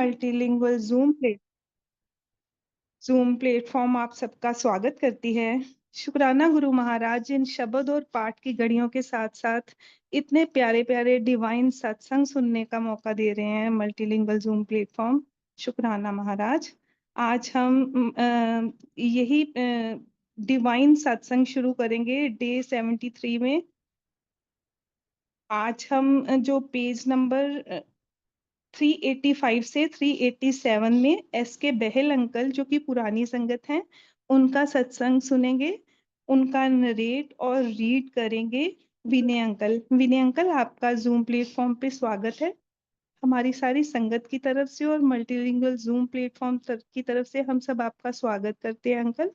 Multilingual zoom platform आप सबका स्वागत करती है। शुक्राना गुरु महाराज जिन शब्द और पाठ की घड़ियों के साथ-साथ इतने प्यारे-प्यारे डिवाइन सत्संग सुनने का मौका दे रहे हैं मल्टीलिंगुअल ज़ूम प्लेटफ़ॉर्म। शुक्राना महाराज। आज हम यही डिवाइन सत्संग शुरू करेंगे डे 73 में। आज हम जो पेज नंबर 385 से 387 में एस.के. बहल अंकल जो कि पुरानी संगत हैं, उनका सत्संग सुनेंगे। उनका नरेट और रीड करेंगे विनय अंकल। विनय अंकल, आपका ज़ूम प्लेटफ़ॉर्म पे स्वागत है। हमारी सारी संगत की तरफ से और मल्टीलिंगुअल ज़ूम प्लेटफ़ॉर्म की तरफ से हम सब आपका स्वागत करते हैं अंकल।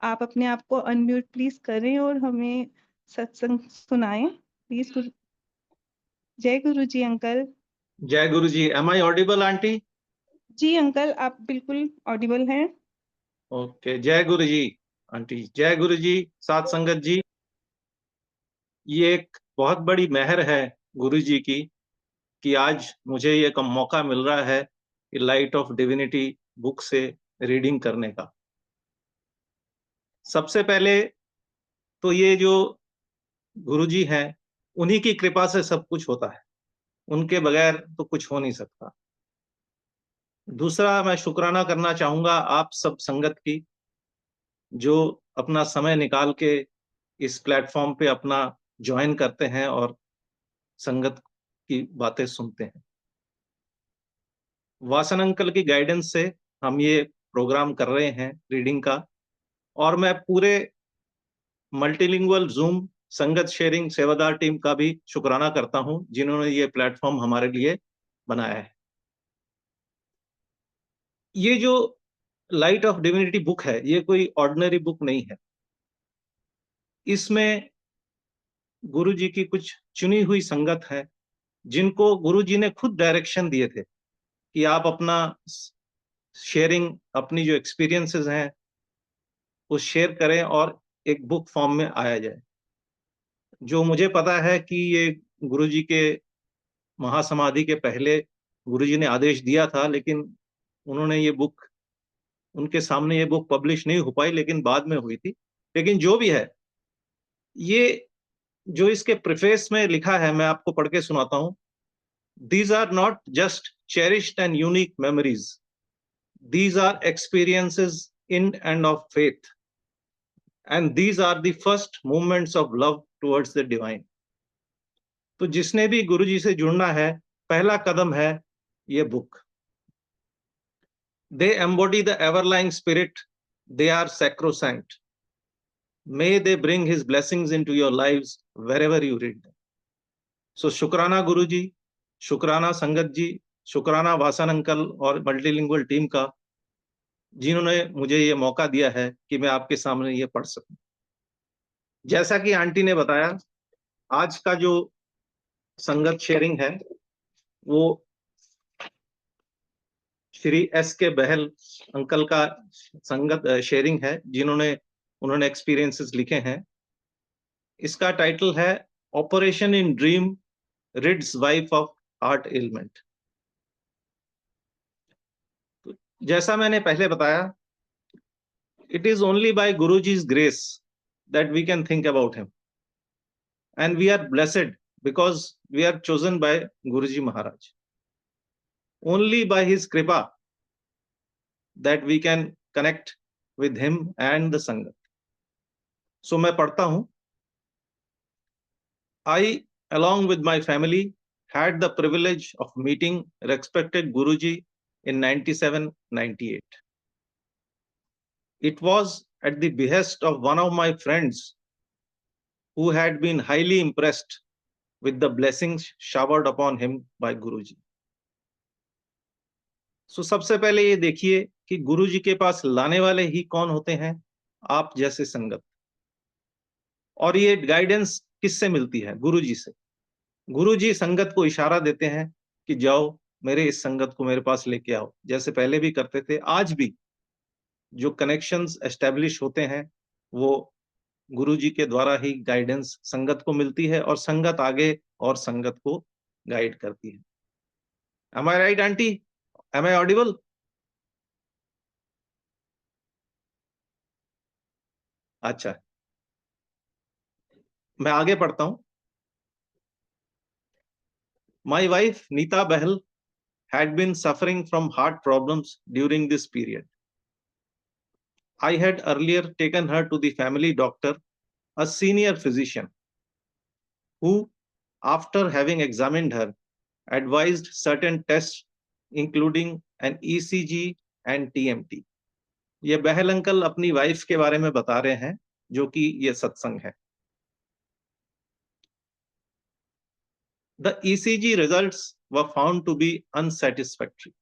आप अपने आप को अनम्यूट प्लीज़ करें और हमें सत्संग सुनाएँ। प्लीज़ जय गुरु जी अंकल। जय Guru ji. Am I audible aunty? जी अंकल, आप बिल्कुल ऑडिबल हैं। ओके, जय गुरु जी आंटी। जय गुरु जी। सात संगत जी, ये एक बहुत बड़ी मेहर है गुरु जी की कि आज मुझे ये मौका मिल रहा है लाइट ऑफ डिविनिटी बुक से रीडिंग करने का। सबसे पहले तो ये जो गुरु जी हैं, उन्हीं की कृपा से सब कुछ होता है, उनके बगैर तो कुछ हो नहीं सकता। दूसरा, मैं शुक्राना करना चाहूंगा आप सब संगत की, जो अपना समय निकाल के इस प्लेटफॉर्म पे अपना ज्वाइन करते हैं और संगत की बातें सुनते हैं। वासन अंकल की गाइडेंस से हम ये प्रोग्राम कर रहे हैं रीडिंग का, और मैं पूरे मल्टीलिंगुअल ज़ूम संगत शेयरिंग सेवादार टीम का भी शुक्राना करता हूं, जिन्होंने ये प्लेटफॉर्म हमारे लिए बनाया है। ये जो लाइट ऑफ डिविनिटी बुक है, ये कोई ऑर्डिनरी बुक नहीं है। इसमें गुरु जी की कुछ चुनी हुई संगत है, जिनको गुरु जी ने खुद डायरेक्शन दिए थे कि आप अपना शेयरिंग, अपनी जो एक्सपीरियंसेस हैं वो शेयर करें और एक बुक फॉर्म में आया जाए। जो मुझे पता है कि ये गुरुजी के महासमाधि के पहले गुरुजी ने आदेश दिया था, लेकिन उन्होंने ये बुक, उनके सामने ये बुक पब्लिश नहीं हो पाई, लेकिन बाद में हुई थी। लेकिन जो भी है, ये जो इसके प्रिफेस में लिखा है, मैं आपको पढ़ के सुनाता हूं। These are not just cherished and unique memories. These are experiences in and of faith. And these are the first movements of love towards the divine. तो जिसने भी गुरु जी से जुड़ना है, पहला कदम है ये book. They embody the everlying spirit. They are sacrosanct. May they bring his blessings into your lives wherever you read them. So शुक्राना गुरु जी, शुक्राना संगत जी, शुक्राना वासन अंकल और मल्टीलिंगुअल टीम का, जिन्होंने मुझे ये मौका दिया है कि मैं आपके सामने ये पढ़ सकूं। जैसा कि आंटी ने बताया, आज का जो संगत शेयरिंग है वो श्री एस के बहल अंकल का संगत शेयरिंग है, उन्होंने एक्सपीरियंसेस लिखे हैं। इसका टाइटल है operation in dream rids wife of heart ailment. जैसा मैंने पहले बताया, इट इज ओनली बाय गुरुजी's grace that we can think about him, and we are blessed because we are chosen by Guruji Maharaj. Only by his कृपा that we can connect with him and the Sangat. So मैं पढ़ता हूं। I, along with my family, had the privilege of meeting respected Guruji in 97-98. It was at the behest of one of my friends who had been highly impressed with the blessings showered upon him by Guruji. So सबसे पहले ये देखिए कि गुरुजी के पास लाने वाले ही कौन होते हैं? आप जैसे संगत। और ये गाइडेंस किससे मिलती है? गुरुजी से। गुरुजी संगत को इशारा देते हैं कि जाओ मेरे इस संगत को मेरे पास लेके आओ, जैसे पहले भी करते थे। आज भी जो कनेक्शंस एस्टेब्लिश होते हैं वो गुरुजी के द्वारा ही गाइडेंस संगत को मिलती है, और संगत आगे और संगत को गाइड करती है। Am I right, aunty? Am I audible? अच्छा, मैं आगे पढ़ता हूं. My wife Neeta Bahl had been suffering from heart problems during this period. I had earlier taken her to the family doctor, a senior physician, who, after having examined her, advised certain tests, including an ECG and TMT. ये बहल uncle अपनी wife के बारे में बता रहे हैं, जो कि ये सत्संग है. The ECG results were found to be unsatisfactory.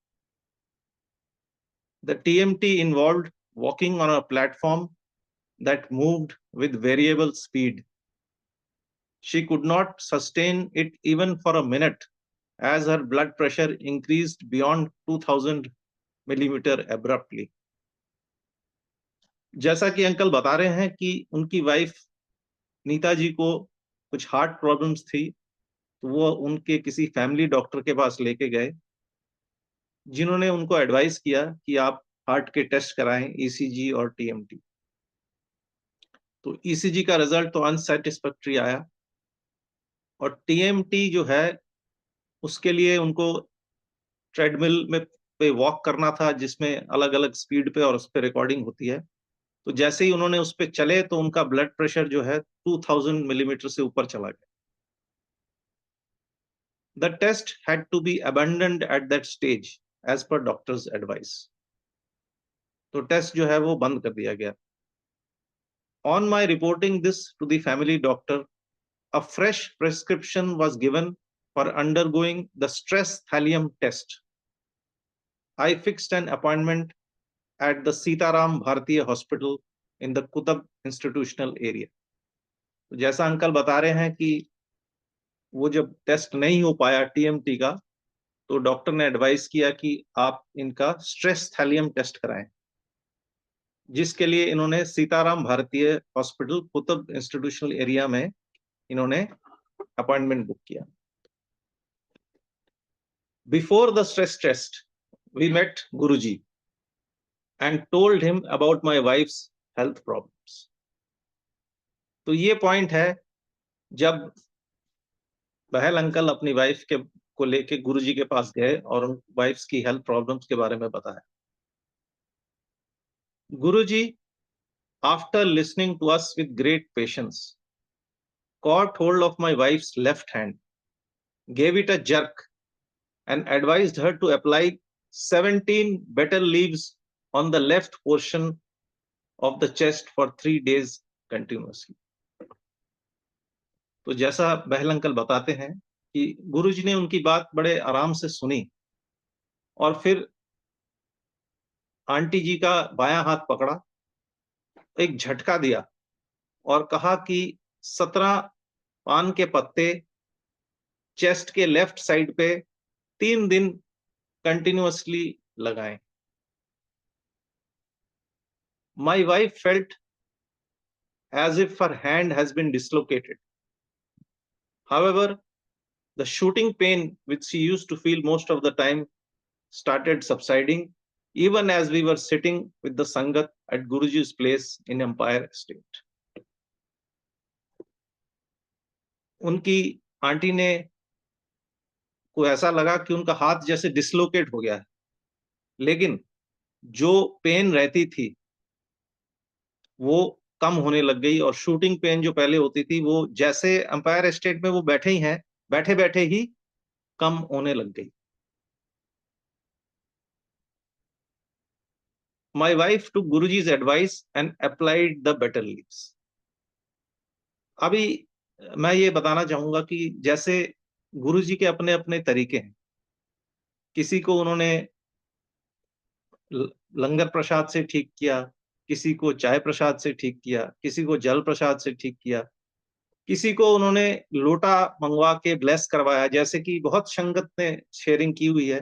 The TMT involved walking on a platform that moved with variable speed. She could not sustain it even for a minute, as her blood pressure increased beyond 2000 millimeter abruptly. जैसा कि uncle बता रहे हैं कि उनकी wife Nita जी को कुछ heart problems थी, तो वो उनके किसी फैमिली डॉक्टर के पास लेके गए, जिन्होंने उनको एडवाइस किया कि आप हार्ट के टेस्ट कराएं, ईसीजी और टीएमटी. तो ईसीजी का रिजल्ट तो अनसेटिस्फैक्टरी आया, और टीएमटी जो है उसके लिए उनको ट्रेडमिल में पे वॉक करना था, जिसमें अलग अलग स्पीड पे और उस पर रिकॉर्डिंग होती है. तो जैसे ही उन्होंने उस पर चले तो उनका ब्लड प्रेशर जो है 2000 मिलीमीटर से ऊपर चला गया. The test had to be abandoned at that stage as per doctor's advice. तो टेस्ट जो है वो बंद कर दिया गया. On my reporting this to the family doctor, a fresh prescription was given for undergoing the stress thallium test. I fixed an appointment at the Sitaram Bharatiya Hospital in the Kutab institutional area. तो जैसा uncle बता रहे हैं कि वो जब test नहीं हो पाया टीएमटी का, तो डॉक्टर ने एडवाइस किया कि आप इनका स्ट्रेस थैलियम टेस्ट कराएं, जिसके लिए इन्होंने सीताराम भारतीय हॉस्पिटल कुतुब इंस्टीट्यूशनल एरिया में इन्होंने अपॉइंटमेंट बुक किया. Before the stress test we met Guruji and told him about my wife's health problems. तो ये पॉइंट है, जब बहल अंकल अपनी वाइफ के को लेके गुरुजी के पास गए और उन वाइफ्स की हेल्थ प्रॉब्लम्स के बारे में बताया. गुरुजी, after listening to us with great patience, caught hold of my wife's left hand, gave it a jerk, and advised her to apply 17 betel leaves on the left portion of the chest for 3 days continuously. तो जैसा बहल uncle बताते हैं कि गुरुजी ने उनकी बात बड़े आराम से सुनी, और फिर आंटी जी का बायां हाथ पकड़ा, एक झटका दिया और कहा कि 17 पान के पत्ते चेस्ट के लेफ्ट साइड पे 3 दिन कंटिन्यूअसली लगाएं. My wife felt as if her hand has been dislocated. However, the shooting pain which she used to feel most of the time started subsiding, even as we were sitting with the Sangat at Guruji's place in Empire Estate. उनकी aunty ने को ऐसा लगा कि उनका हाथ जैसे dislocate हो गया है, लेकिन जो पेन रहती थी वो कम होने लग गई, और शूटिंग पेन जो पहले होती थी वो जैसे अंपायर एस्टेट में वो बैठे ही हैं, बैठे बैठे ही कम होने लग गई. My wife took Guruji's advice and applied the betel leaves. अभी मैं ये बताना चाहूंगा कि जैसे गुरुजी के अपने अपने तरीके हैं. किसी को उन्होंने लंगर प्रसाद से ठीक किया, किसी को चाय प्रसाद से ठीक किया, किसी को जल प्रसाद से ठीक किया, किसी को उन्होंने लोटा मंगवा के ब्लेस करवाया, जैसे कि बहुत संगत ने शेयरिंग की हुई है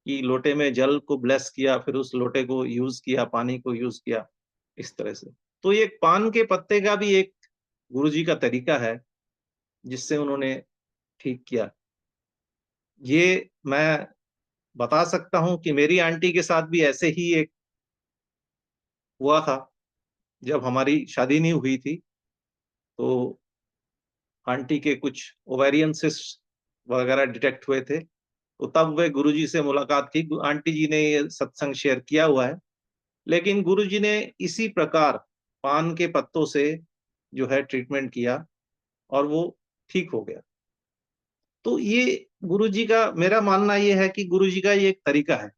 कि लोटे में जल को ब्लेस किया, फिर उस लोटे को यूज किया, पानी को यूज किया, इस तरह से. तो ये पान के पत्ते का भी एक गुरुजी का तरीका है जिससे उन्होंने ठीक किया. ये मैं बता सकता हूं कि मेरी आंटी के साथ भी ऐसे ही एक हुआ था। जब हमारी शादी नहीं हुई थी तो आंटी के कुछ ओवेरियन सिस्ट वगैरह डिटेक्ट हुए थे, तो तब वे गुरुजी से मुलाकात की। आंटी जी ने ये सत्संग शेयर किया हुआ है, लेकिन गुरुजी ने इसी प्रकार पान के पत्तों से जो है ट्रीटमेंट किया और वो ठीक हो गया। तो ये गुरुजी का, मेरा मानना ये है कि गुरुजी का ये एक तरीका है।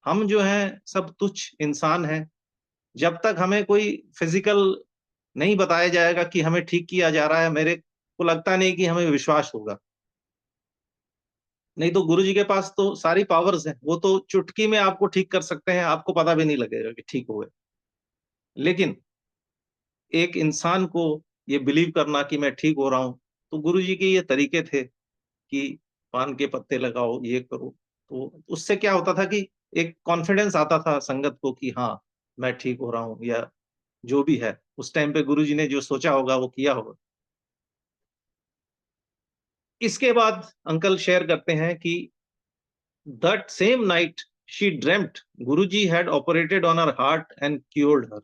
हम जो हैं सब तुच्छ इंसान हैं। जब तक हमें कोई फिजिकल नहीं बताया जाएगा कि हमें ठीक किया जा रहा है, मेरे को लगता नहीं कि हमें विश्वास होगा। नहीं तो गुरुजी के पास तो सारी पावर्स हैं, वो तो चुटकी में आपको ठीक कर सकते हैं, आपको पता भी नहीं लगेगा कि ठीक हो गए। लेकिन एक इंसान को ये बिलीव करना कि मैं ठीक हो रहा हूं, तो गुरुजी के ये तरीके थे कि पान के पत्ते लगाओ, ये करो। तो उससे क्या होता था कि एक कॉन्फिडेंस आता था संगत को कि हाँ, मैं ठीक हो रहा हूँ, या जो भी है उस टाइम पे गुरुजी ने जो सोचा होगा वो किया होगा। इसके बाद अंकल शेयर करते हैं कि that same night she dreamt Guruji had operated on her heart and cured her.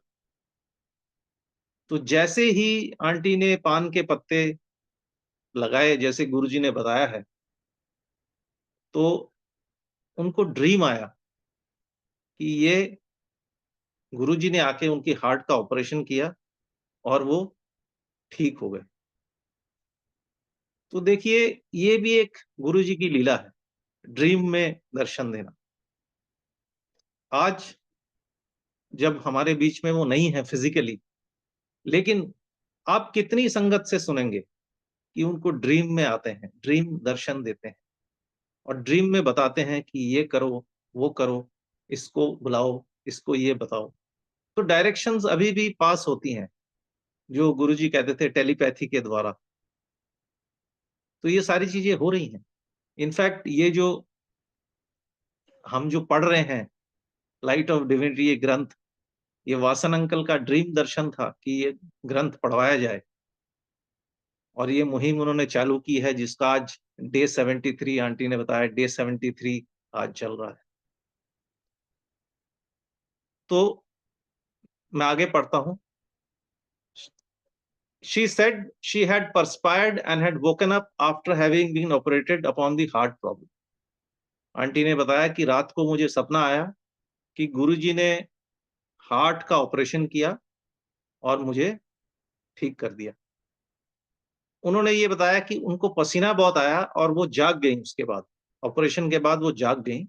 तो जैसे ही आंटी ने पान के पत्ते लगाए जैसे गुरुजी ने बताया है, तो उनको ड्रीम आया कि ये गुरुजी ने आके उनकी हार्ट का ऑपरेशन किया और वो ठीक हो गए। तो देखिए, ये भी एक गुरुजी की लीला है, ड्रीम में दर्शन देना। आज जब हमारे बीच में वो नहीं है फिजिकली, लेकिन आप कितनी संगत से सुनेंगे कि उनको ड्रीम में आते हैं, ड्रीम दर्शन देते हैं और ड्रीम में बताते हैं कि ये करो, वो करो, इसको बुलाओ, इसको ये बताओ। तो डायरेक्शंस अभी भी पास होती हैं, जो गुरुजी कहते थे टेलीपैथी के द्वारा। तो ये सारी चीजें हो रही हैं। इनफैक्ट ये जो हम जो पढ़ रहे हैं, लाइट ऑफ डिविनिटी, ये ग्रंथ, ये वासन अंकल का ड्रीम दर्शन था कि ये ग्रंथ पढ़वाया जाए, और ये मुहिम उन्होंने चालू की है, जिसका आज डे 73, आंटी ने बताया डे 73 आज चल रहा है। तो मैं आगे पढ़ता हूं। She said she had perspired and had woken up after having been operated upon the heart problem. Aunty ने बताया कि रात को मुझे सपना आया कि गुरुजी ने हार्ट का ऑपरेशन किया और मुझे ठीक कर दिया। उन्होंने ये बताया कि उनको पसीना बहुत आया और वो जाग गई, उसके बाद ऑपरेशन के बाद वो जाग गई,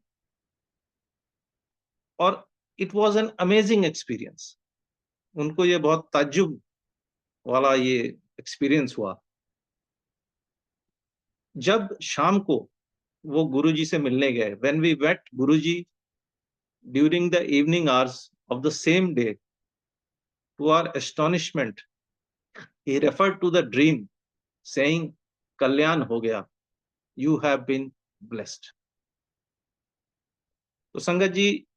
और it was an amazing experience. उनको ये बहुत ताज्जुब वाला ये एक्सपीरियंस हुआ। जब शाम को वो गुरुजी से मिलने गए, when we met Guruji during the evening hours of the same day, to our astonishment, he referred to the dream, saying, "Kalyan ho gaya, you have been blessed." तो संगत जी,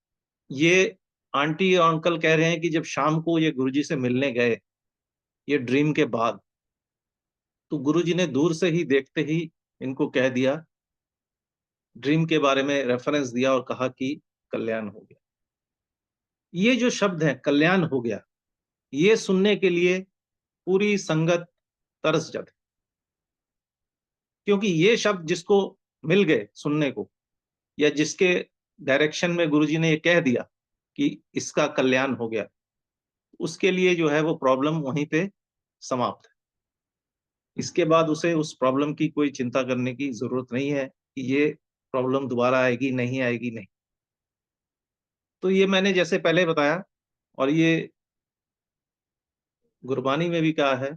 ये आंटी और अंकल कह रहे हैं कि जब शाम को ये गुरुजी से मिलने गए, ये ड्रीम के बाद, तो गुरुजी ने दूर से ही देखते ही इनको कह दिया, ड्रीम के बारे में रेफरेंस दिया और कहा कि कल्याण हो गया। ये जो शब्द है कल्याण हो गया, ये सुनने के लिए पूरी संगत तरस जाती, क्योंकि ये शब्द जिसको मिल गए सुनने को, या जिसके डायरेक्शन में गुरुजी ने ये कह दिया कि इसका कल्याण हो गया, उसके लिए जो है वो प्रॉब्लम वहीं पे समाप्त है। इसके बाद उसे उस प्रॉब्लम की कोई चिंता करने की जरूरत नहीं है कि ये प्रॉब्लम दोबारा आएगी, नहीं आएगी, नहीं। तो ये मैंने जैसे पहले बताया, और ये गुरबानी में भी कहा है,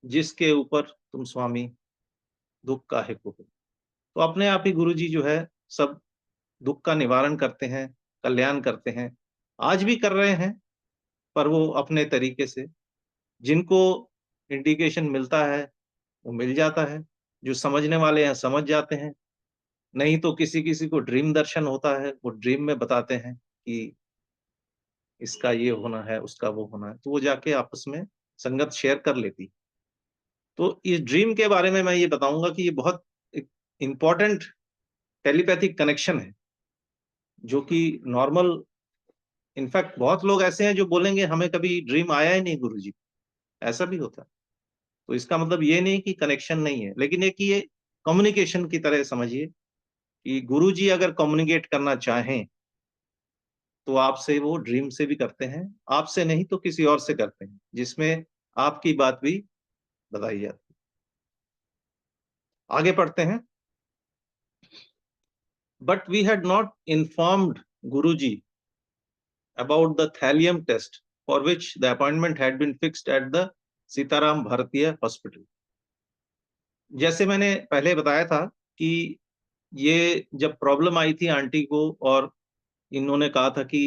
जिसके ऊपर तुम स्वामी दुख काहे को हो। तो अपने आप ही गुरुजी जो है सब दुख का निवारण करते हैं, कल्याण करते हैं, आज भी कर रहे हैं, पर वो अपने तरीके से। जिनको इंडिकेशन मिलता है वो मिल जाता है, जो समझने वाले हैं समझ जाते हैं, नहीं तो किसी किसी को ड्रीम दर्शन होता है, वो ड्रीम में बताते हैं कि इसका ये होना है, उसका वो होना है, तो वो जाके आपस में संगत शेयर कर लेती। तो इस ड्रीम के बारे में मैं ये बताऊंगा कि ये बहुत इंपॉर्टेंट टेलीपैथिक कनेक्शन है। जो कि नॉर्मल, इनफैक्ट बहुत लोग ऐसे हैं जो बोलेंगे हमें कभी ड्रीम आया ही नहीं गुरुजी, ऐसा भी होता है। तो इसका मतलब ये नहीं कि कनेक्शन नहीं है, लेकिन एक ये कम्युनिकेशन की तरह समझिए कि गुरुजी अगर कम्युनिकेट करना चाहें तो आपसे वो ड्रीम से भी करते हैं, आपसे नहीं तो किसी और से करते हैं, जिसमें आपकी बात भी बताई जाती है। आगे पढ़ते हैं। But we had not informed Guruji about the thallium test for which the appointment had been fixed at the Sitaram भारतीय हॉस्पिटल। जैसे मैंने पहले बताया था कि ये जब प्रॉब्लम आई थी आंटी को और इन्होंने कहा था कि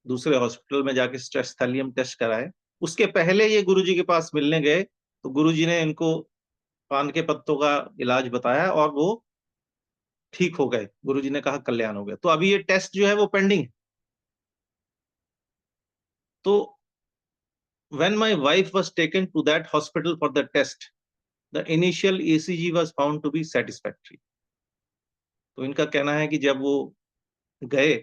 दूसरे हॉस्पिटल में जाके स्ट्रेस थैलियम टेस्ट कराए, उसके पहले ये गुरुजी के पास मिलने गए तो गुरुजी ने इनको पान के पत्तों का इलाज बताया और वो ठीक हो गए। गुरुजी ने कहा कल्याण हो गया। तो अभी ये टेस्ट जो है वो पेंडिंग है। तो when my wife was taken to that hospital for the test, the initial ECG was found to be satisfactory. तो इनका कहना है कि जब वो गए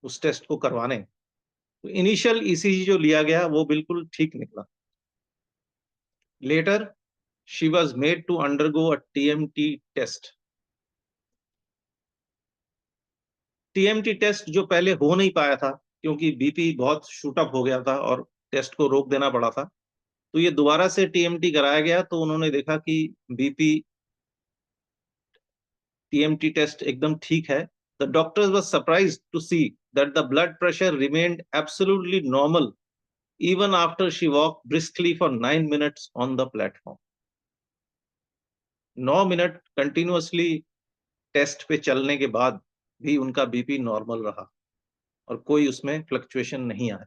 उस टेस्ट को करवाने तो इनिशियल ईसीजी जो लिया गया वो बिल्कुल ठीक निकला। Later she was made to undergo a TMT test. TMT test जो पहले हो नहीं पाया था क्योंकि बीपी बहुत शूट अप हो गया था और टेस्ट को रोक देना पड़ा था, तो ये दोबारा से टीएमटी कराया गया तो उन्होंने देखा कि बीपी TMT test एकदम ठीक है. The doctors were surprised to see that the blood pressure remained absolutely normal even after she walked briskly for 9 minutes on the platform. 9 minute continuously test पे चलने के बाद भी उनका बीपी नॉर्मल रहा और कोई उसमें फ्लक्चुएशन नहीं आया.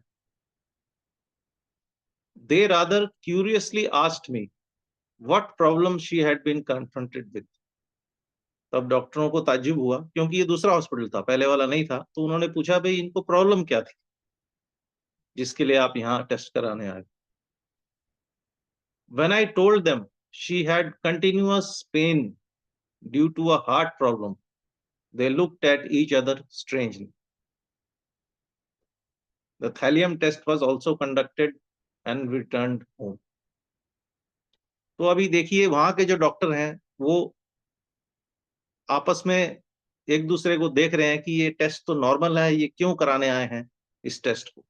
They rather curiously asked me what problem she had been confronted with. तब डॉक्टरों को ताज्जुब हुआ क्योंकि ये दूसरा हॉस्पिटल था, पहले वाला नहीं था. तो उन्होंने पूछा भाई इनको प्रॉब्लम क्या थी जिसके लिए आप यहाँ टेस्ट कराने आए. When I told them she had continuous pain due to a heart problem, they looked at each other strangely. The thallium test was also conducted and returned home. तो अभी देखिए वहां के जो डॉक्टर हैं वो आपस में एक दूसरे को देख रहे हैं कि ये टेस्ट तो नॉर्मल है, ये क्यों कराने आए हैं इस टेस्ट को.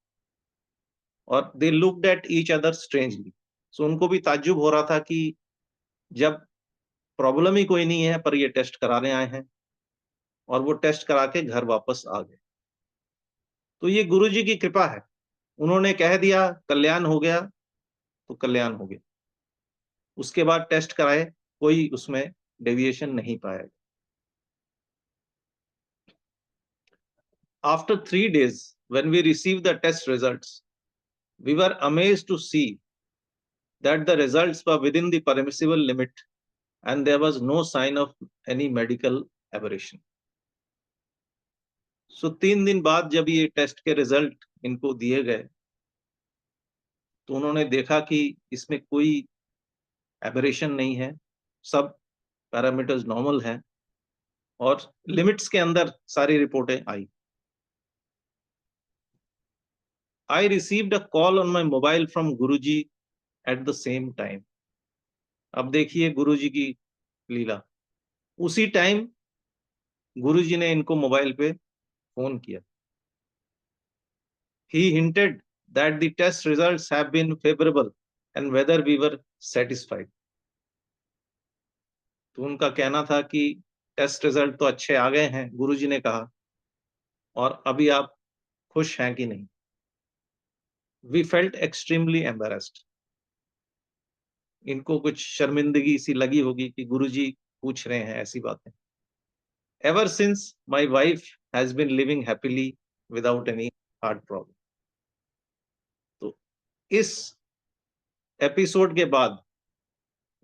और they looked at each other strangely. So उनको भी ताज्जुब हो रहा था कि जब प्रॉब्लम ही कोई नहीं है पर ये टेस्ट कराने आए हैं, और वो टेस्ट करा के घर वापस आ गए. तो ये गुरुजी की कृपा है, उन्होंने कह दिया कल्याण हो गया तो कल्याण हो गया. उसके बाद टेस्ट कराए, कोई उसमें डेविएशन नहीं पाया. After 3 days, when we received the test results, we were amazed to see that the results were within the permissible limit and there was no sign of any medical aberration. So 3 दिन बाद जब ये test के result इनको दिए गए तो उन्होंने देखा कि इसमें कोई एबरेशन नहीं है, सब पैरामीटर्स नॉर्मल हैं और लिमिट्स के अंदर सारी रिपोर्टें आई. I received a call on my mobile from Guruji at the same time. अब देखिए गुरुजी की लीला. उसी टाइम गुरुजी ने इनको मोबाइल पे फोन किया. He hinted that the test results have been favorable and whether we were satisfied. तो उनका कहना था कि टेस्ट रिजल्ट तो अच्छे आ गए हैं, गुरुजी ने कहा, और अभी आप खुश हैं कि नहीं. We felt extremely embarrassed. इनको कुछ शर्मिंदगी सी लगी होगी कि गुरुजी पूछ रहे हैं ऐसी बातें. Ever since my wife has been living happily without any heart problem. तो इस एपिसोड के बाद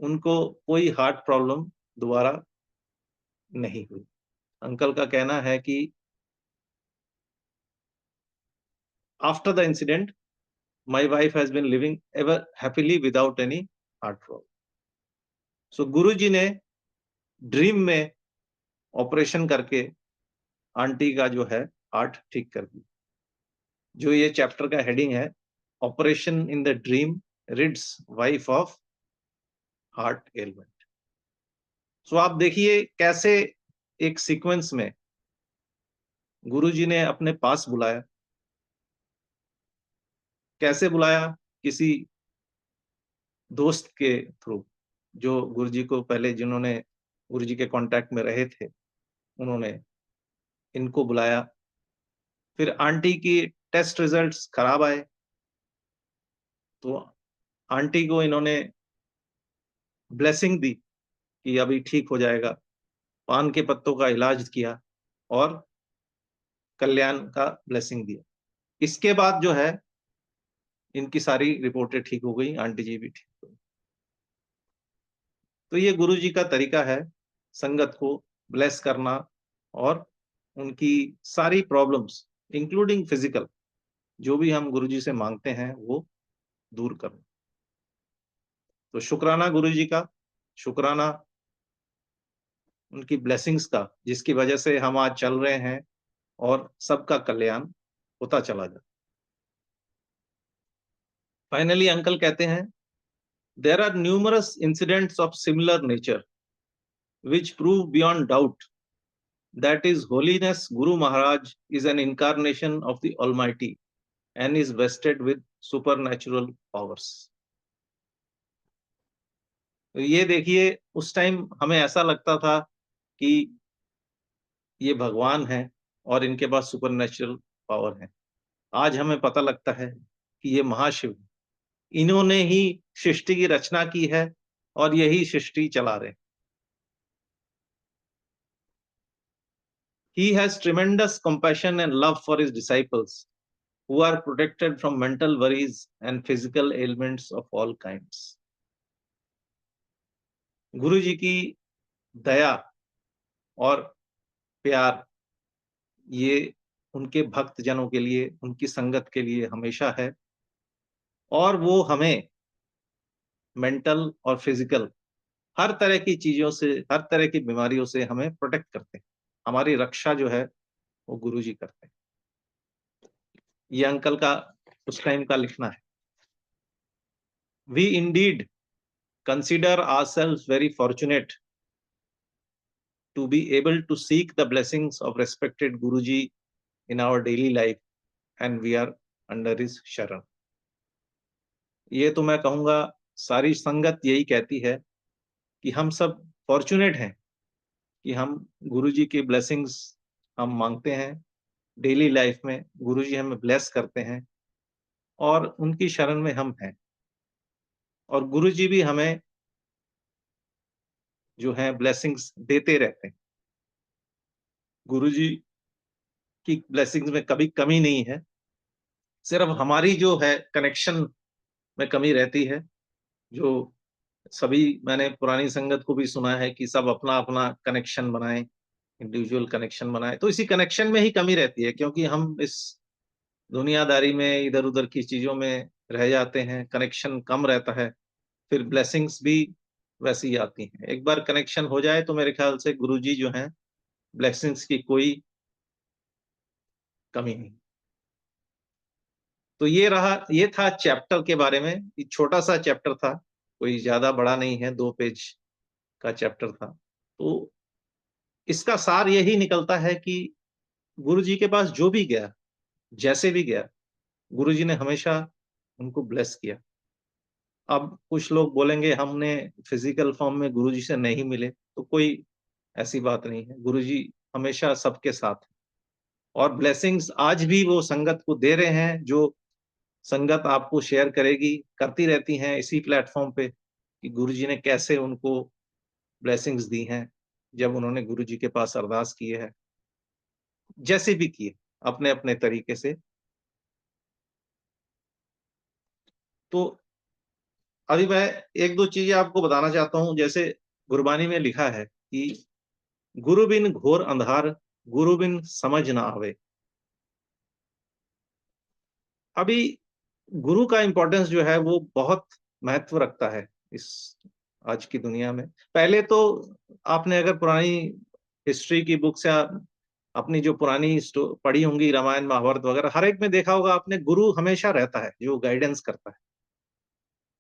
उनको कोई हार्ट प्रॉब्लम दोबारा नहीं हुई. अंकल का कहना है कि after the incident my wife has been living ever happily without any heart problem. So Guruji ने ड्रीम में ऑपरेशन करके आंटी का जो है हार्ट ठीक कर दिया। जो ये चैप्टर का हेडिंग है, operation in the dream rids wife of heart ailment. So आप देखिए कैसे एक सीक्वेंस में गुरुजी ने अपने पास बुलाया, कैसे बुलाया, किसी दोस्त के थ्रू, जो गुरुजी को पहले, जिन्होंने गुरुजी के कांटेक्ट में रहे थे, उन्होंने इनको बुलाया। फिर आंटी की टेस्ट रिजल्ट्स खराब आए, तो आंटी को इन्होंने ब्लेसिंग दी कि अभी ठीक हो जाएगा। पान के पत्तों का इलाज किया और कल्याण का ब्लेसिंग दिया। इसके बाद जो है इनकी सारी रिपोर्टें ठीक हो गई, आंटी जी भी ठीक हो गई। तो ये गुरु जी का तरीका है संगत को ब्लेस करना और उनकी सारी प्रॉब्लम्स इंक्लूडिंग फिजिकल, जो भी हम गुरु जी से मांगते हैं वो दूर करना। तो शुक्राना गुरु जी का, शुक्राना उनकी ब्लेसिंग्स का, जिसकी वजह से हम आज चल रहे हैं और सबका कल्याण होता चला जाए। फाइनली अंकल कहते हैं, there are numerous incidents of similar nature which prove beyond doubt that His Holiness Guru Maharaj is an incarnation of the Almighty and is vested with supernatural powers. ये देखिए, उस टाइम हमें ऐसा लगता था कि ये भगवान है और इनके पास सुपरनेचुरल पावर है। आज हमें पता लगता है कि ये महाशिव, इन्होंने ही सृष्टि की रचना की है और यही सृष्टि चला रहे। He has tremendous compassion and love for his disciples who are protected from mental worries and physical ailments of all kinds. गुरु जी की दया और प्यार ये उनके भक्त जनों के लिए, उनकी संगत के लिए हमेशा है, और वो हमें मेंटल और फिजिकल हर तरह की चीजों से, हर तरह की बीमारियों से हमें प्रोटेक्ट करते हैं। हमारी रक्षा जो है वो गुरु जी करते हैं। ये अंकल का उस टाइम का लिखना है। We indeed consider ourselves very fortunate to be able to seek the blessings of respected Guruji in our daily life, and we are under his शरण। ये तो मैं कहूँगा सारी संगत यही कहती है कि हम सब फॉर्चुनेट हैं कि हम गुरुजी की ब्लेसिंग्स हम मांगते हैं डेली लाइफ में, गुरुजी हमें ब्लेस करते हैं और उनकी शरण में हम हैं, और गुरुजी भी हमें जो है ब्लेसिंग्स देते रहते हैं। गुरुजी की ब्लेसिंग्स में कभी कमी नहीं है, सिर्फ हमारी जो है कनेक्शन में कमी रहती है। जो सभी, मैंने पुरानी संगत को भी सुना है कि सब अपना अपना कनेक्शन बनाएं, इंडिविजुअल कनेक्शन बनाएं, तो इसी कनेक्शन में ही कमी रहती है, क्योंकि हम इस दुनियादारी में इधर उधर की चीजों में रह जाते हैं, कनेक्शन कम रहता है, फिर ब्लेसिंग्स भी वैसी आती हैं। एक बार कनेक्शन हो जाए तो मेरे ख्याल से गुरुजी जो हैं, ब्लेसिंग्स की कोई कमी नहीं। तो ये था चैप्टर के बारे में। ये छोटा सा चैप्टर था, कोई ज्यादा बड़ा नहीं है, 2 पेज का चैप्टर था। तो इसका सार यही निकलता है कि गुरु जी के पास जो भी गया, जैसे भी गया, गुरु जी ने हमेशा उनको ब्लेस किया। अब कुछ लोग बोलेंगे हमने फिजिकल फॉर्म में गुरु जी से नहीं मिले, तो कोई ऐसी बात नहीं है। गुरु जी हमेशा सबके साथ हैं और ब्लेसिंग्स आज भी वो संगत को दे रहे हैं, जो संगत आपको शेयर करेगी, करती रहती हैं इसी प्लेटफॉर्म पे कि गुरुजी ने कैसे उनको ब्लेसिंग्स दी हैं जब उन्होंने गुरुजी के पास अरदास किए है, जैसे भी किए अपने अपने तरीके से। तो अभी मैं एक दो चीजें आपको बताना चाहता हूं। जैसे गुरबानी में लिखा है कि गुरु बिन घोर अंधार, गुरु बिन समझ ना आवे। अभी गुरु का इंपॉर्टेंस जो है वो बहुत महत्व रखता है इस आज की दुनिया में। पहले तो आपने अगर पुरानी हिस्ट्री की बुक्स या अपनी जो पुरानी पढ़ी होंगी रामायण महाभारत वगैरह, हर एक में देखा होगा आपने, गुरु हमेशा रहता है जो गाइडेंस करता है।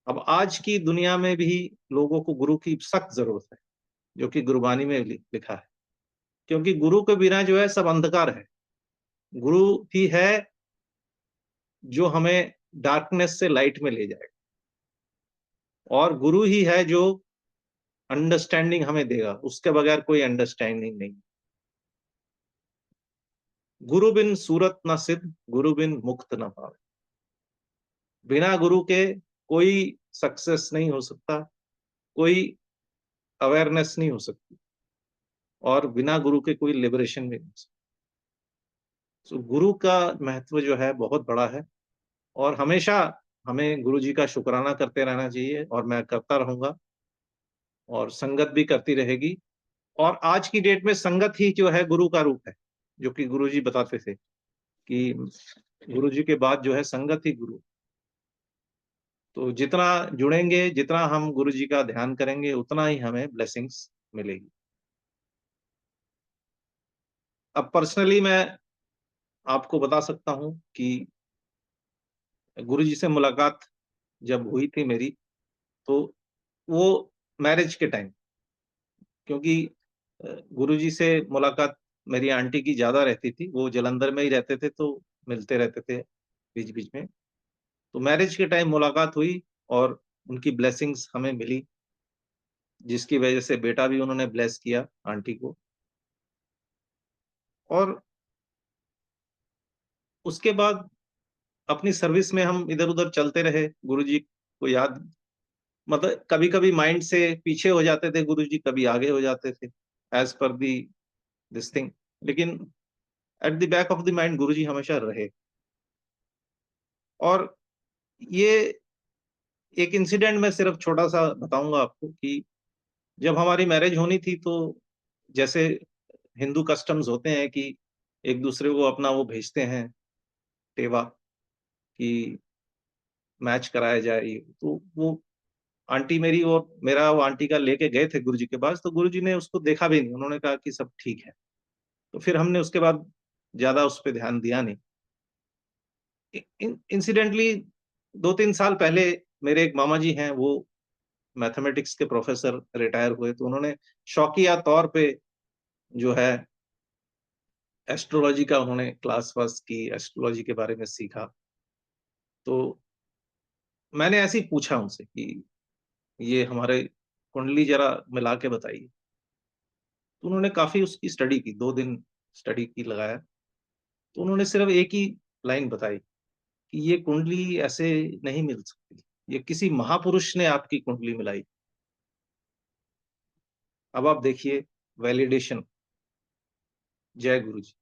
अब आज की दुनिया में भी लोगों को गुरु की सख्त जरूरत है, जो कि गुरबानी में लिखा है, क्योंकि गुरु के बिना जो है सब अंधकार है। गुरु ही है जो हमें डार्कनेस से लाइट में ले जाएगा, और गुरु ही है जो अंडरस्टैंडिंग हमें देगा, उसके बगैर कोई अंडरस्टैंडिंग नहीं। गुरु बिन सूरत न सिद्ध, गुरु बिन मुक्त न पावे। बिना गुरु के कोई सक्सेस नहीं हो सकता, कोई अवेयरनेस नहीं हो सकती, और बिना गुरु के कोई लिबरेशन भी नहीं हो सकता। तो गुरु का महत्व जो है बहुत बड़ा है, और हमेशा हमें गुरु जी का शुक्राना करते रहना चाहिए, और मैं करता रहूंगा, और संगत भी करती रहेगी। और आज की डेट में संगत ही जो है गुरु का रूप है, जो कि गुरु जी बताते थे कि गुरु जी के बाद जो है संगत ही गुरु। तो जितना जुड़ेंगे, जितना हम गुरु जी का ध्यान करेंगे, उतना ही हमें ब्लेसिंग्स मिलेगी। अब पर्सनली मैं आपको बता सकता हूँ कि गुरु जी से मुलाकात जब हुई थी मेरी, तो वो मैरिज के टाइम, क्योंकि गुरु जी से मुलाकात मेरी आंटी की ज्यादा रहती थी, वो जलंधर में ही रहते थे, तो मिलते रहते थे बीच बीच में। तो मैरिज के टाइम मुलाकात हुई, और उनकी ब्लेसिंग्स हमें मिली, जिसकी वजह से बेटा भी उन्होंने ब्लेस किया आंटी को। और उसके बाद अपनी सर्विस में हम इधर उधर चलते रहे, गुरुजी को याद, मतलब कभी कभी माइंड से पीछे हो जाते थे गुरुजी, कभी आगे हो जाते थे, as per the this thing, लेकिन at the back of the mind Guruji हमेशा रहे। और ये एक इंसिडेंट मैं सिर्फ छोटा सा बताऊंगा आपको, कि जब हमारी मैरिज होनी थी, तो जैसे हिंदू कस्टम्स होते हैं कि एक दूसरे को अपना वो भेजते हैं, टेवा, कि मैच कराया जाए, तो वो आंटी मेरी और मेरा वो आंटी का लेके गए थे गुरुजी के पास, तो गुरुजी ने उसको देखा भी नहीं, उन्होंने कहा कि सब ठीक है। तो फिर हमने उसके बाद ज्यादा उस पर ध्यान दिया नहीं। इंसिडेंटली 2-3 साल पहले मेरे एक मामा जी हैं, वो मैथमेटिक्स के प्रोफेसर रिटायर हुए, तो उन्होंने शौकिया तौर पे जो है एस्ट्रोलॉजी का उन्होंने क्लास वास की, एस्ट्रोलॉजी के बारे में सीखा। तो मैंने ऐसे ही पूछा उनसे कि ये हमारे कुंडली जरा मिला के बताइए। तो उन्होंने काफी उसकी स्टडी की, 2 दिन स्टडी की लगाया। तो उन्होंने सिर्फ एक ही लाइन बताई कि ये कुंडली ऐसे नहीं मिल सकती, ये किसी महापुरुष ने आपकी कुंडली मिलाई। अब आप देखिए वैलिडेशन। जय गुरु जी।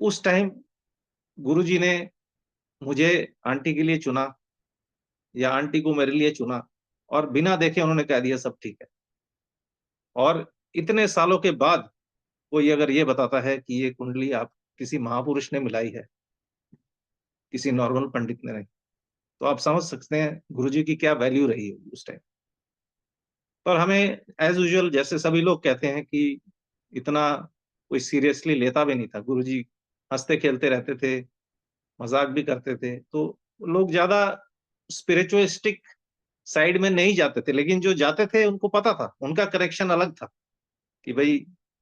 उस टाइम गुरु जी ने मुझे आंटी के लिए चुना, या आंटी को मेरे लिए चुना, और बिना देखे उन्होंने कह दिया सब ठीक है। और इतने सालों के बाद कोई अगर ये बताता है कि ये कुंडली आप किसी महापुरुष ने मिलाई है, किसी नॉर्मल पंडित ने नहीं, तो आप समझ सकते हैं गुरुजी की क्या वैल्यू रही होगी उस टाइम। पर हमें एज यूजुअल, जैसे सभी लोग कहते हैं, कि इतना कोई सीरियसली लेता भी नहीं था। गुरुजी हंसते खेलते रहते थे, मजाक भी करते थे, तो लोग ज्यादा स्पिरिचुअलिस्टिक साइड में नहीं जाते थे, लेकिन जो जाते थे उनको पता था, उनका करेक्शन अलग था कि भाई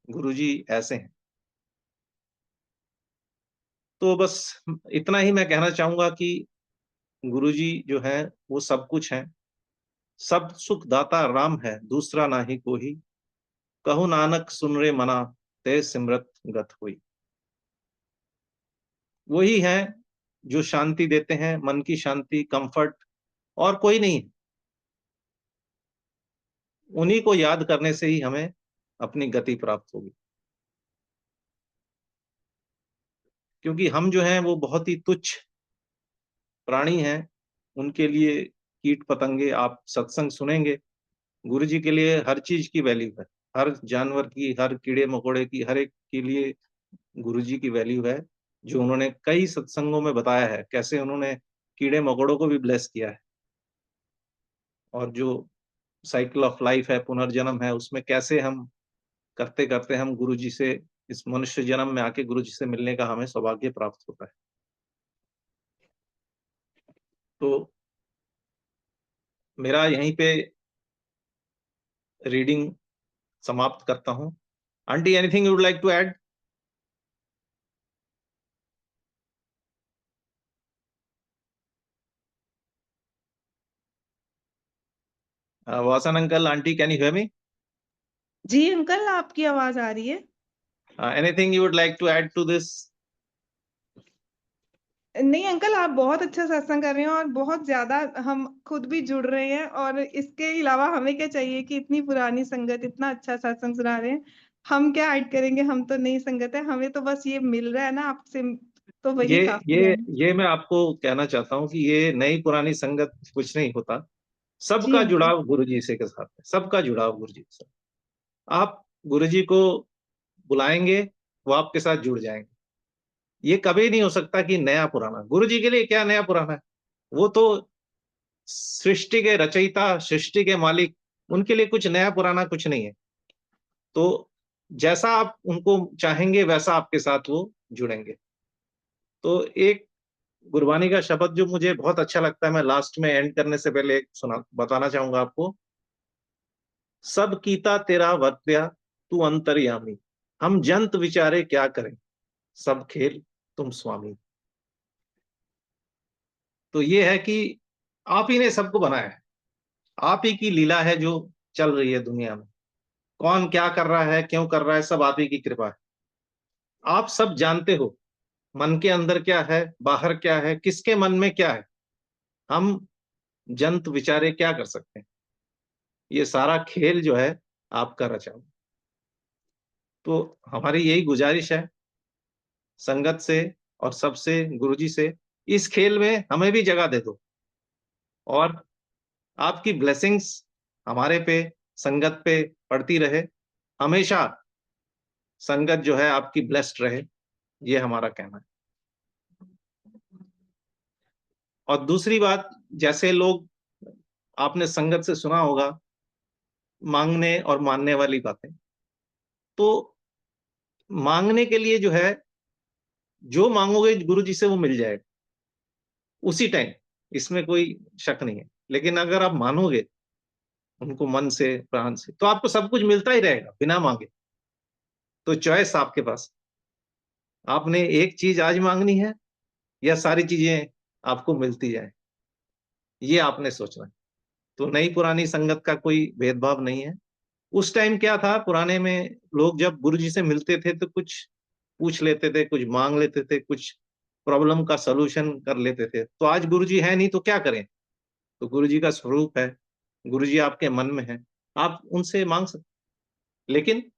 गुरुजी ऐसे हैं। तो बस इतना ही मैं कहना चाहूंगा कि गुरुजी जो है वो सब कुछ है, सब सुख दाता राम है, दूसरा ना ही कोई, कहु नानक सुन रे मना, ते सिमरत गत हुई। वही है जो शांति देते हैं, मन की शांति, कंफर्ट, और कोई नहीं। उन्हीं को याद करने से ही हमें अपनी गति प्राप्त होगी, क्योंकि हम जो हैं वो बहुत ही तुच्छ प्राणी हैं। उनके लिए कीट पतंगे, आप सत्संग सुनेंगे, गुरु जी के लिए हर चीज की वैल्यू है, हर जानवर की, हर कीड़े मकोड़े की, हर एक के लिए गुरु जी की वैल्यू है। जो उन्होंने कई सत्संगों में बताया है, कैसे उन्होंने कीड़े मकोड़ों को भी ब्लेस किया है, और जो साइकिल ऑफ लाइफ है, पुनर्जन्म है, उसमें कैसे हम करते करते हम गुरु जी से इस मनुष्य जन्म में आके गुरु जी से मिलने का हमें सौभाग्य प्राप्त होता है। तो मेरा यहीं पे रीडिंग समाप्त करता हूँ। Aunty, anything you would like to add? Vasan uncle, aunty, can you hear me? जी अंकल, आपकी आवाज आ रही है। Anything you would like to add to this? नहीं अंकल, आप बहुत अच्छा सत्संग कर रहे हैं और बहुत ज्यादा हम खुद भी जुड़ रहे हैं, और इसके अलावा हमें क्या चाहिए कि इतनी पुरानी संगत इतना अच्छा सत्संग सुना रहे हैं। हम क्या ऐड करेंगे, हम तो नई संगत है, हमें तो बस ये मिल रहा है ना आपसे, तो ये वही काफी ये है। ये मैं आपको कहना चाहता हूँ कि ये नई पुरानी संगत कुछ नहीं होता। जी सबका अंकल। जुड़ाव गुरु जी से के साथ है, सबका जुड़ाव गुरु जी के साथ। आप गुरु जी को बुलाएंगे, वो आपके साथ जुड़ जाएंगे। ये कभी नहीं हो सकता कि नया पुराना। गुरु जी के लिए क्या नया पुराना है? वो तो सृष्टि के रचयिता, सृष्टि के मालिक, उनके लिए कुछ नया पुराना कुछ नहीं है। तो जैसा आप उनको चाहेंगे वैसा आपके साथ वो जुड़ेंगे। तो एक गुरबानी का शब्द जो मुझे बहुत अच्छा लगता है, मैं लास्ट में एंड करने से पहले एक सुना बताना चाहूंगा आपको। सब कीता तेरा वर्त्या, तू अंतर्यामी, हम जंत विचारे क्या करें, सब खेल तुम स्वामी। तो ये है कि आप ही ने सबको बनाया है, आप ही की लीला है जो चल रही है दुनिया में। कौन क्या कर रहा है, क्यों कर रहा है, सब आप ही की कृपा है। आप सब जानते हो मन के अंदर क्या है, बाहर क्या है, किसके मन में क्या है। हम जंत विचारे क्या कर सकते हैं? ये सारा खेल जो है आपका रचा हुआ। तो हमारी यही गुजारिश है संगत से और सबसे, गुरुजी से, इस खेल में हमें भी जगह दे दो, और आपकी ब्लेसिंग्स हमारे पे, संगत पे पड़ती रहे। हमेशा संगत जो है आपकी ब्लेस्ड रहे, ये हमारा कहना है। और दूसरी बात, जैसे लोग, आपने संगत से सुना होगा मांगने और मानने वाली बातें। तो मांगने के लिए जो है, जो मांगोगे गुरु जी से वो मिल जाएगा उसी टाइम, इसमें कोई शक नहीं है। लेकिन अगर आप मानोगे उनको मन से, प्राण से, तो आपको सब कुछ मिलता ही रहेगा बिना मांगे। तो चॉइस आपके पास, आपने एक चीज आज मांगनी है या सारी चीजें आपको मिलती जाए, ये आपने सोचना है। तो नई पुरानी संगत का कोई भेदभाव नहीं है। उस टाइम क्या था, पुराने में लोग जब गुरु जी से मिलते थे तो कुछ पूछ लेते थे, कुछ मांग लेते थे, कुछ प्रॉब्लम का सलूशन कर लेते थे। तो आज गुरु जी है नहीं तो क्या करें? तो गुरु जी का स्वरूप है, गुरु जी आपके मन में है, आप उनसे मांग सकते। लेकिन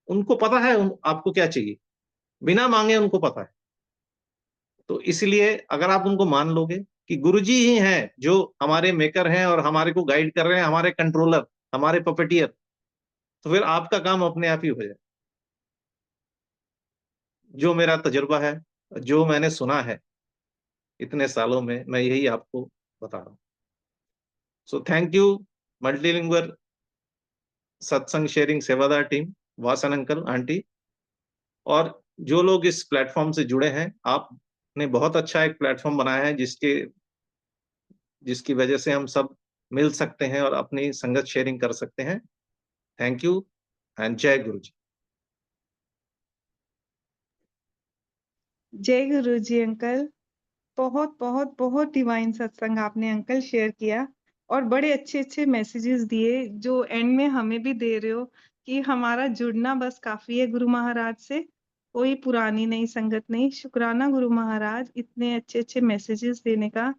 उनको पता है आपको क्या चाहिए, बिना मांगे उनको पता है। तो इसलिए अगर आप उनको मान लोगे कि गुरुजी ही हैं जो हमारे मेकर हैं और हमारे को गाइड कर रहे हैं, हमारे कंट्रोलर, हमारे पपेटियर, तो फिर आपका काम अपने आप ही हो जाए। जो मेरा तजुर्बा है, जो मैंने सुना है इतने सालों में, मैं यही आपको बता रहा हूँ। सो थैंक यू मल्टीलिंगुअल सत्संग शेयरिंग सेवादार टीम, वासन अंकल, आंटी, और जो लोग इस प्लेटफॉर्म से जुड़े हैं। आपने बहुत अच्छा एक प्लेटफॉर्म बनाया है जिसकी वजह से हम सब मिल सकते हैं और अपनी संगत शेयरिंग कर सकते हैं। थैंक यू एंड जय गुरु जी। जय गुरु जी अंकल। बहुत बहुत बहुत डिवाइन सत्संग आपने अंकल शेयर किया, और बड़े अच्छे अच्छे मैसेजेस दिए जो एंड में हमें भी दे रहे हो कि हमारा जुड़ना बस काफी है गुरु महाराज से, कोई पुरानी नई संगत नहीं। शुक्राना गुरु महाराज, इतने अच्छे अच्छे मैसेजेस देने का।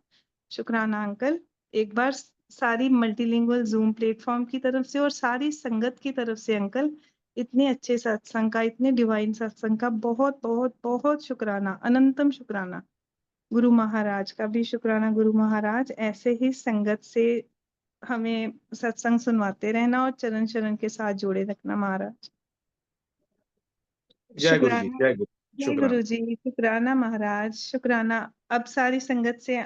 शुक्राना अंकल। एक बार सारी मल्टीलिंगुअल जूम प्लेटफॉर्म की तरफ से और सारी संगत की तरफ से अंकल, इतने अच्छे सत्संग का, इतने डिवाइन सत्संग का बहुत बहुत बहुत शुक्राना, अनंतम शुक्राना। गुरु महाराज का भी शुक्राना। गुरु महाराज ऐसे ही संगत से हमें सत्संग सुनवाते रहना और चरण चरण के साथ जोड़े रखना महाराज। जय गुरु जी, शुक्राना। जय गुरु, जय शुक्राना। गुरु जी, शुक्राना महाराज, शुक्राना। अब सारी संगत से